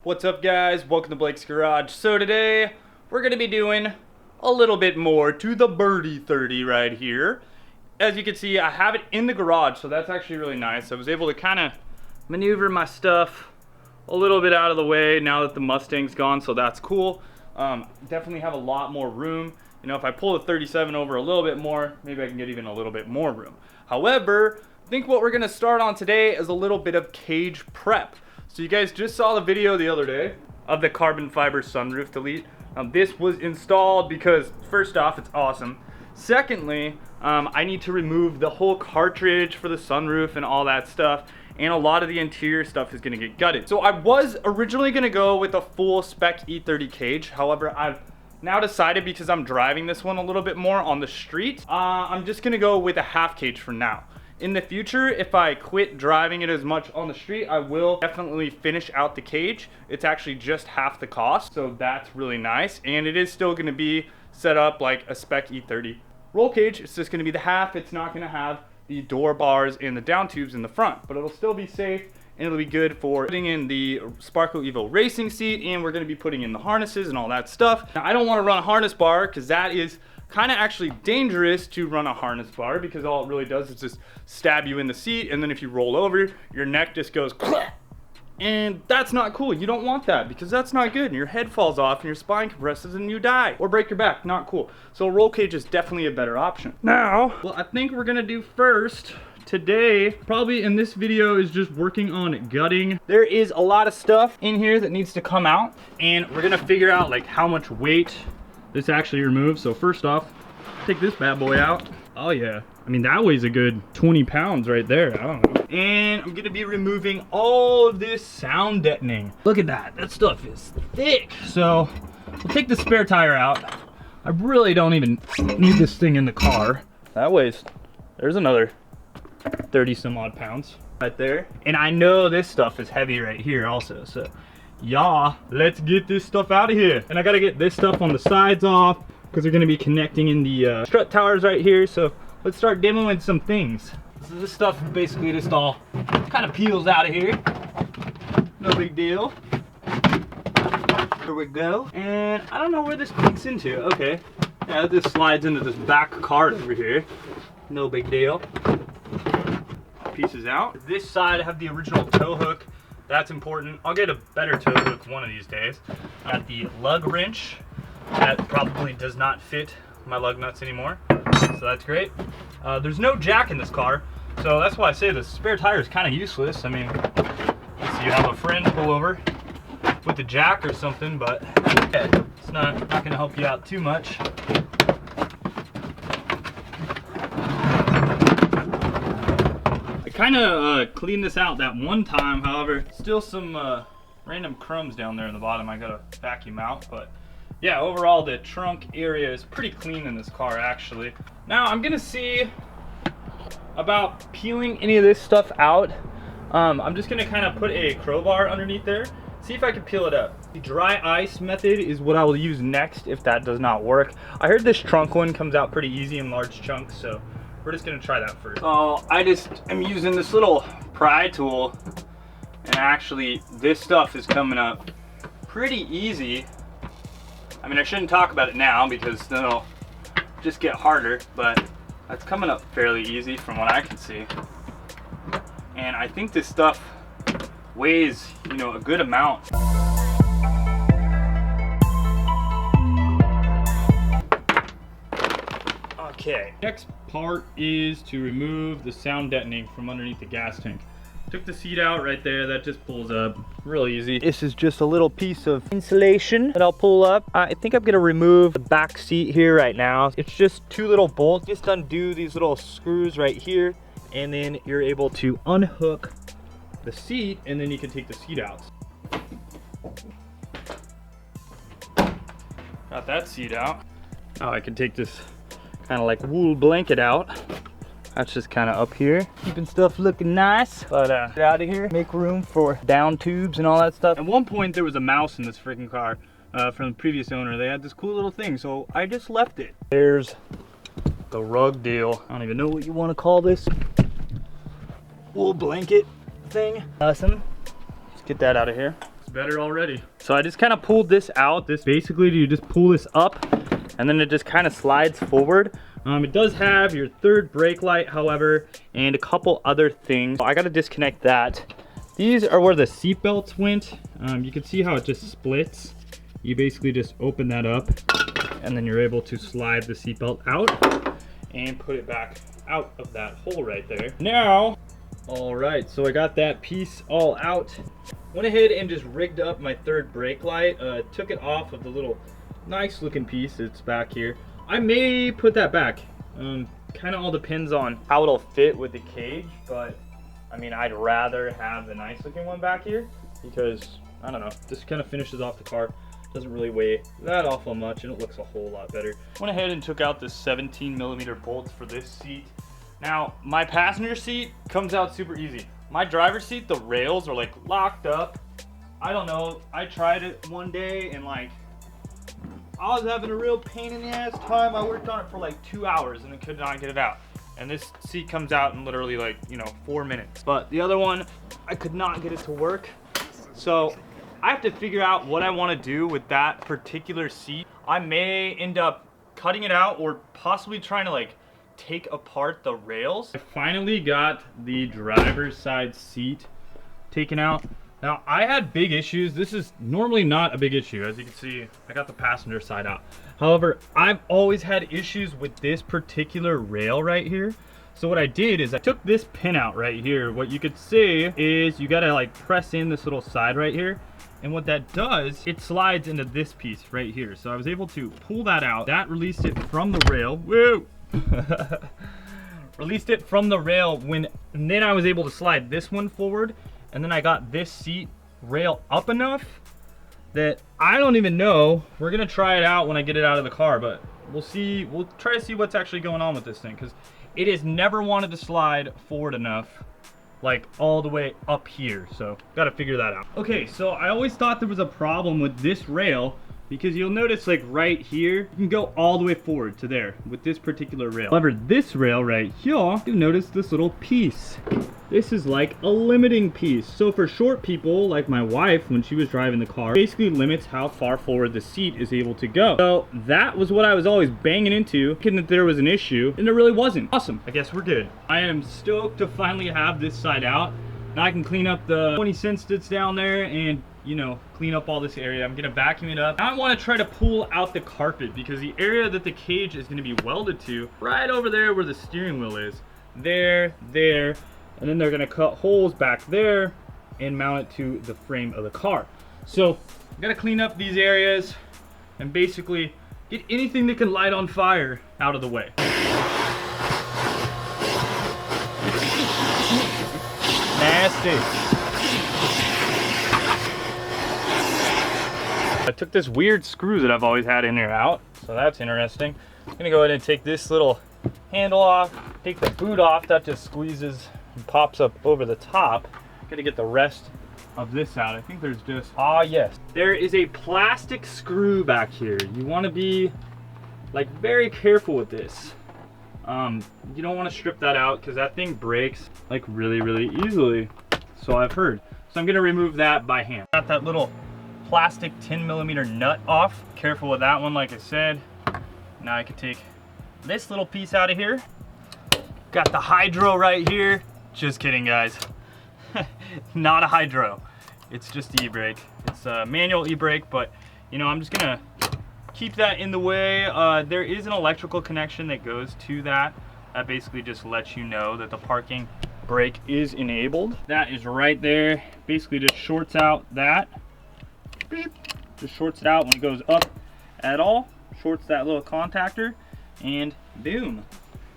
What's up, guys? Welcome to Blake's Garage. So today we're going to be doing a little bit more to the Berty 30 right here. As you can see, I have it in the garage, so that's actually really nice. I was able to kind of maneuver my stuff a little bit out of the way now that the Mustang's gone, so that's cool. Definitely have a lot more room. You know, if I pull the 37 over a little bit more, maybe I can get even a little bit more room. However, I think what we're going to start on today is a little bit of cage prep. So you guys just saw the video the other day of the carbon fiber sunroof delete. This was installed because, first off, it's awesome. Secondly, I need to remove the whole cartridge for the sunroof and all that stuff, and a lot of the interior stuff is going to get gutted. So I was originally going to go with a full spec E30 cage. However, I've now decided, because I'm driving this one a little bit more on the street, I'm just going to go with a half cage for now. In the future, if I quit driving it as much on the street, I will definitely finish out the cage. It's actually just half the cost, so that's really nice. And it is still going to be set up like a spec E30 roll cage. It's just going to be the half. It's not going to have the door bars and the down tubes in the front, but it'll still be safe and it'll be good for putting in the Sparco EVO racing seat, and we're going to be putting in the harnesses and all that stuff. Now, I don't want to run a harness bar because that is kind of actually dangerous to run a harness bar, because all it really does is just stab you in the seat, and then if you roll over, your neck just goes and that's not cool. You don't want that, because that's not good, and your head falls off and your spine compresses and you die or break your back. Not cool. So a roll cage is definitely a better option. Now, what I think we're gonna do first today, probably in this video, is just working on gutting. There is a lot of stuff in here that needs to come out, and we're gonna figure out like how much weight this actually removes. So first off, take this bad boy out. Oh yeah, I mean, that weighs a good 20 pounds right there. I don't know. And I'm gonna be removing all of this sound deadening. Look at that, that stuff is thick. So we'll take the spare tire out. I really don't even need this thing in the car. That weighs, there's another 30 some odd pounds right there. And I know this stuff is heavy right here also, so yeah, let's get this stuff out of here. And I gotta get this stuff on the sides off, because they're gonna be connecting in the strut towers right here. So let's start demoing some things. So this stuff basically just all kind of peels out of here. No big deal. Here we go. And I don't know where this clicks into. Okay, yeah, this slides into this back card over here. No big deal. Pieces out. This side I have the original tow hook. That's important. I'll get a better tow hook one of these days. Got the lug wrench that probably does not fit my lug nuts anymore, so that's great. There's no jack in this car, so that's why I say the spare tire is kind of useless. I mean, so you have a friend pull over with a jack or something, but it's not going to help you out too much. Kind of cleaned this out that one time, however, still some random crumbs down there in the bottom I gotta vacuum out. But yeah, overall the trunk area is pretty clean in this car actually. Now I'm gonna see about peeling any of this stuff out. I'm just gonna kind of put a crowbar underneath there, see if I can peel it up. The dry ice method is what I will use next if that does not work. I heard this trunk one comes out pretty easy in large chunks, so we're just gonna try that first. Oh, I just am using this little pry tool, and actually this stuff is coming up pretty easy. I mean, I shouldn't talk about it now because then it'll just get harder, but that's coming up fairly easy from what I can see. And I think this stuff weighs, you know, a good amount. Okay, next part is to remove the sound deadening from underneath the gas tank. Took the seat out right there, that just pulls up real easy. This is just a little piece of insulation that I'll pull up. I think I'm gonna remove the back seat here right now. It's just two little bolts. Just undo these little screws right here, and then you're able to unhook the seat, and then you can take the seat out. Got that seat out. Now I can take this kind of like wool blanket out. That's just kind of up here, keeping stuff looking nice. But get out of here, make room for down tubes and all that stuff. At one point there was a mouse in this freaking car from the previous owner. They had this cool little thing, so I just left it. There's the rug deal. I don't even know what you want to call this. Wool blanket thing. Awesome. Let's get that out of here. looks better already. So I just kind of pulled this out. This basically, you just pull this up and then it just kind of slides forward. It does have your third brake light, however, and a couple other things. I got to disconnect that. These are where the seat belts went. You can see how it just splits. You basically just open that up and then you're able to slide the seat belt out and put it back out of that hole right there. Now, all right, so I got that piece all out. Went ahead and just rigged up my third brake light. Took it off of the little nice looking piece that's back here. I may put that back. Kind of all depends on how it'll fit with the cage, but I mean, I'd rather have the nice looking one back here because, I don't know, this kind of finishes off the car. Doesn't really weigh that awful much and it looks a whole lot better. Went ahead and took out the 17mm bolts for this seat. Now, my passenger seat comes out super easy. My driver's seat, the rails are like locked up. I don't know, I tried it one day and like, I was having a real pain in the ass time. I worked on it for like 2 hours and I could not get it out. And this seat comes out in literally like, 4 minutes. But the other one, I could not get it to work. So I have to figure out what I want to do with that particular seat. I may end up cutting it out or possibly trying to like take apart the rails. I finally got the driver's side seat taken out. Now, I had big issues. This is normally not a big issue. As you can see, I got the passenger side out. However, I've always had issues with this particular rail right here. So what I did is I took this pin out right here. What you could see is you gotta like press in this little side right here. And what that does, it slides into this piece right here. So I was able to pull that out. That released it from the rail. Woo! Released it from the rail and then I was able to slide this one forward. And then I got this seat rail up enough that I don't even know. We're gonna try it out when I get it out of the car, but we'll see. We'll try to see what's actually going on with this thing because it has never wanted to slide forward enough, like all the way up here. So gotta figure that out. Okay, so I always thought there was a problem with this rail because you'll notice like right here, you can go all the way forward to there with this particular rail. However, this rail right here, you'll notice this little piece. This is like a limiting piece. So for short people, like my wife, when she was driving the car, basically limits how far forward the seat is able to go. So that was what I was always banging into, thinking that there was an issue, and there really wasn't. Awesome, I guess we're good. I am stoked to finally have this side out. Now I can clean up the 20 cents that's down there and clean up all this area. I'm gonna vacuum it up. Now I wanna try to pull out the carpet because the area that the cage is gonna be welded to, right over there where the steering wheel is, there, and then they're gonna cut holes back there and mount it to the frame of the car. So I gotta clean up these areas and basically get anything that can light on fire out of the way. Nasty. I took this weird screw that I've always had in there out, so that's interesting. I'm gonna go ahead and take this little handle off, take the boot off, that just squeezes and pops up over the top. Gonna get the rest of this out. I think there's just, yes. There is a plastic screw back here. You wanna be like very careful with this. You don't wanna strip that out because that thing breaks like really, really easily. So I've heard. So I'm gonna remove that by hand. Got that little plastic 10mm nut off. Careful with that one, like I said. Now I can take this little piece out of here. Got the hydro right here. Just kidding, guys. Not a hydro. It's just e-brake. It's a manual e-brake, but I'm just gonna keep that in the way. There is an electrical connection that goes to that. That basically just lets you know that the parking brake is enabled. That is right there. Basically just shorts out that. Beep. Just shorts it out when it goes up at all. Shorts that little contactor and boom,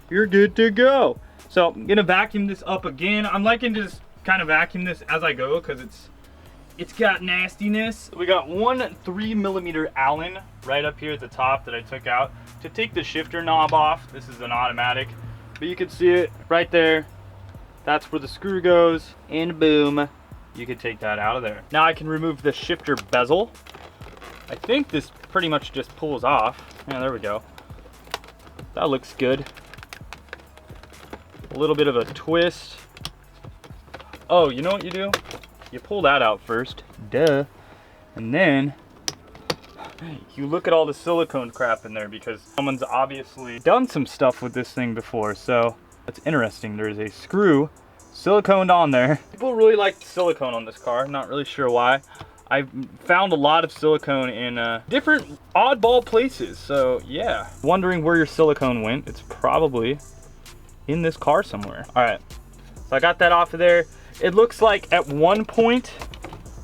you're good to go. So I'm gonna vacuum this up again. I'm liking to just kind of vacuum this as I go because it's got nastiness. We got one 3mm Allen right up here at the top that I took out to take the shifter knob off. This is an automatic, but you can see it right there. That's where the screw goes, and boom, you can take that out of there. Now I can remove the shifter bezel. I think this pretty much just pulls off. Yeah, there we go. That looks good. A little bit of a twist. Oh, you know what you do? You pull that out first. Duh. And then you look at all the silicone crap in there because someone's obviously done some stuff with this thing before. So that's interesting. There's a screw siliconed on there. People really like silicone on this car. Not really sure why. I've found a lot of silicone in different oddball places. So yeah, wondering where your silicone went. It's probably in this car somewhere. All right, so I got that off of there. It looks like at one point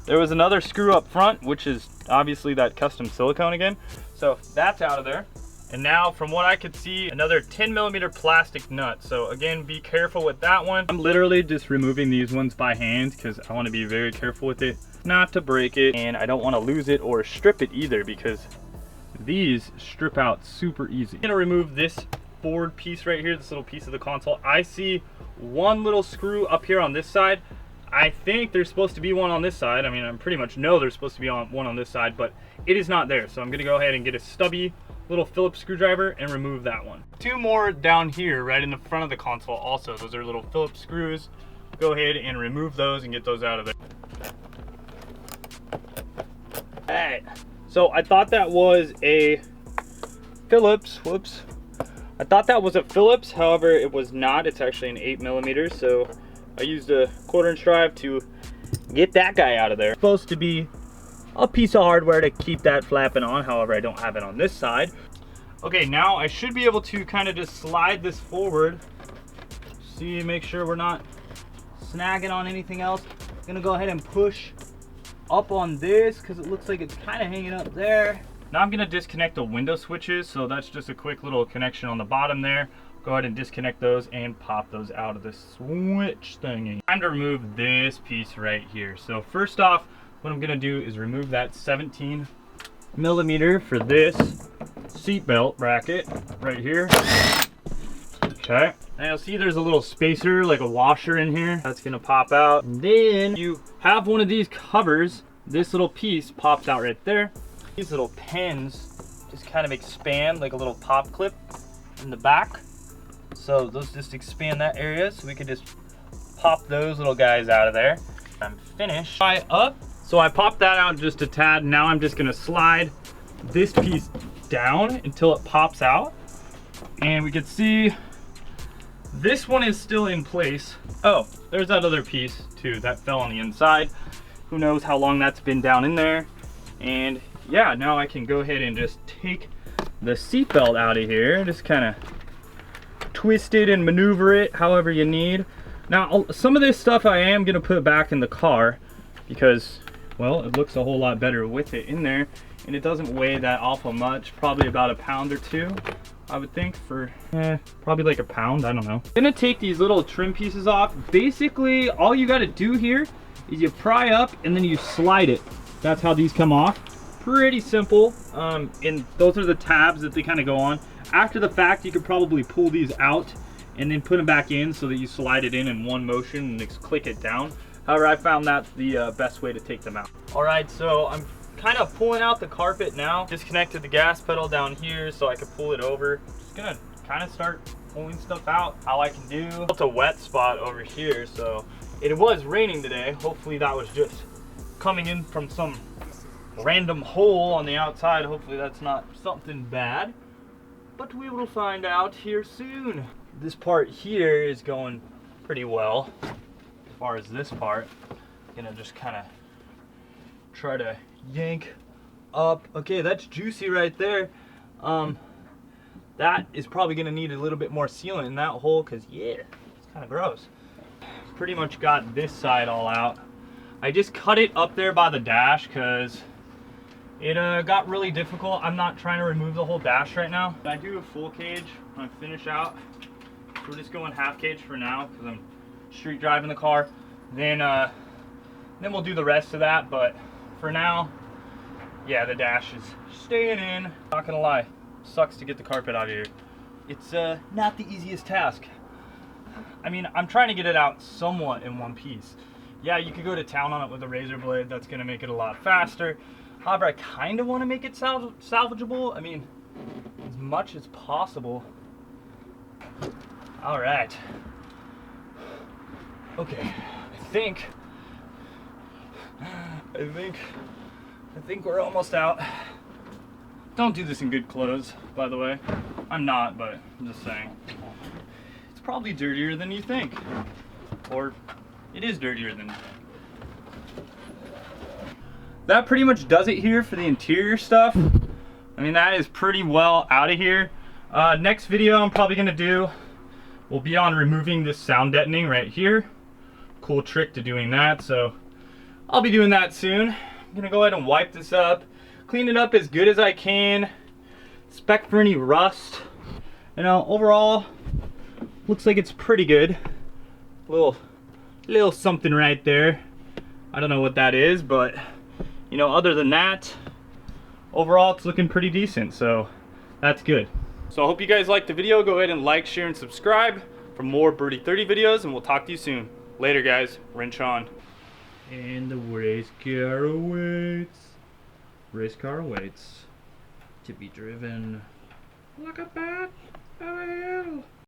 there was another screw up front, which is obviously that custom silicone again. So that's out of there. And now from what I could see, another 10mm plastic nut. So again, be careful with that one. I'm literally just removing these ones by hand because I want to be very careful with it, not to break it. And I don't want to lose it or strip it either because these strip out super easy. I'm gonna remove this forward piece right here, this little piece of the console. I see one little screw up here on this side. I think there's supposed to be one on this side. I mean, I pretty much know there's supposed to be one on this side, but it is not there. So I'm gonna go ahead and get a stubby little Phillips screwdriver and remove that one. Two more down here, right in the front of the console also. Those are little Phillips screws. Go ahead and remove those and get those out of there. All right, so I thought that was a Phillips, whoops. I thought that was a Phillips, however, it was not. It's actually an 8mm, so I used a 1/4" drive to get that guy out of there. It's supposed to be a piece of hardware to keep that flapping on, however, I don't have it on this side. Okay, now I should be able to kind of just slide this forward. See, make sure we're not snagging on anything else. I'm gonna go ahead and push up on this because it looks like it's kind of hanging up there. Now I'm gonna disconnect the window switches, so that's just a quick little connection on the bottom there. Go ahead and disconnect those and pop those out of the switch thingy. Time to remove this piece right here. So first off, what I'm gonna do is remove that 17mm for this seat belt bracket right here. Okay, and you'll see there's a little spacer, like a washer in here. That's gonna pop out. And then you have one of these covers. This little piece pops out right there. These little pins just kind of expand like a little pop clip in the back. So those just expand that area, so we can just pop those little guys out of there. I'm finished. Try up. So I popped that out just a tad. Now I'm just gonna slide this piece down until it pops out. And we can see this one is still in place. Oh, there's that other piece too that fell on the inside. Who knows how long that's been down in there. And yeah, now I can go ahead and just take the seatbelt out of here. Just kind of twist it and maneuver it however you need. Now, some of this stuff I am gonna put back in the car because, well, it looks a whole lot better with it in there, and it doesn't weigh that awful much, probably about 1 pound or 2, I would think, for probably like 1 pound, I don't know. I'm gonna take these little trim pieces off. Basically, all you gotta do here is you pry up and then you slide it. That's how these come off. Pretty simple, and those are the tabs that they kind of go on. After the fact, you could probably pull these out and then put them back in so that you slide it in one motion and just click it down. However, I found that's the best way to take them out. All right, so I'm kind of pulling out the carpet now. Disconnected the gas pedal down here so I could pull it over. Just gonna kind of start pulling stuff out how I can do. It's a wet spot over here, so it was raining today. Hopefully that was just coming in from some random hole on the outside. Hopefully that's not something bad, but we will find out here soon. This part here is going pretty well. As far as this part, I'm gonna just kind of try to yank up. Okay, that's juicy right there. That is probably gonna need a little bit more sealant in that hole because yeah, it's kind of gross. Pretty much got this side all out. I just cut it up there by the dash because it got really difficult. I'm not trying to remove the whole dash right now. I do a full cage when I finish out. We're just going half cage for now because I'm street driving the car. Then we'll do the rest of that. But for now, yeah, the dash is staying in. Not gonna lie, sucks to get the carpet out of here. It's not the easiest task. I mean, I'm trying to get it out somewhat in one piece. Yeah, you could go to town on it with a razor blade. That's gonna make it a lot faster. However, I kind of want to make it salvageable. I mean, as much as possible. All right. Okay, I think I think we're almost out. Don't do this in good clothes, by the way. I'm not, but I'm just saying. It's probably dirtier than you think. Or it is dirtier than you think. That pretty much does it here for the interior stuff. I mean, that is pretty well out of here. Next video I'm probably gonna do will be on removing this sound deadening right here. Cool trick to doing that, so I'll be doing that soon. I'm gonna go ahead and wipe this up, clean it up as good as I can, inspect for any rust. You know, overall, looks like it's pretty good. Little something right there. I don't know what that is, but you know, other than that, overall it's looking pretty decent, so that's good. So I hope you guys liked the video. Go ahead and like, share, and subscribe for more Berty 30 videos, and we'll talk to you soon. Later, guys. Wrench on. And the race car awaits. Race car awaits to be driven like a bat.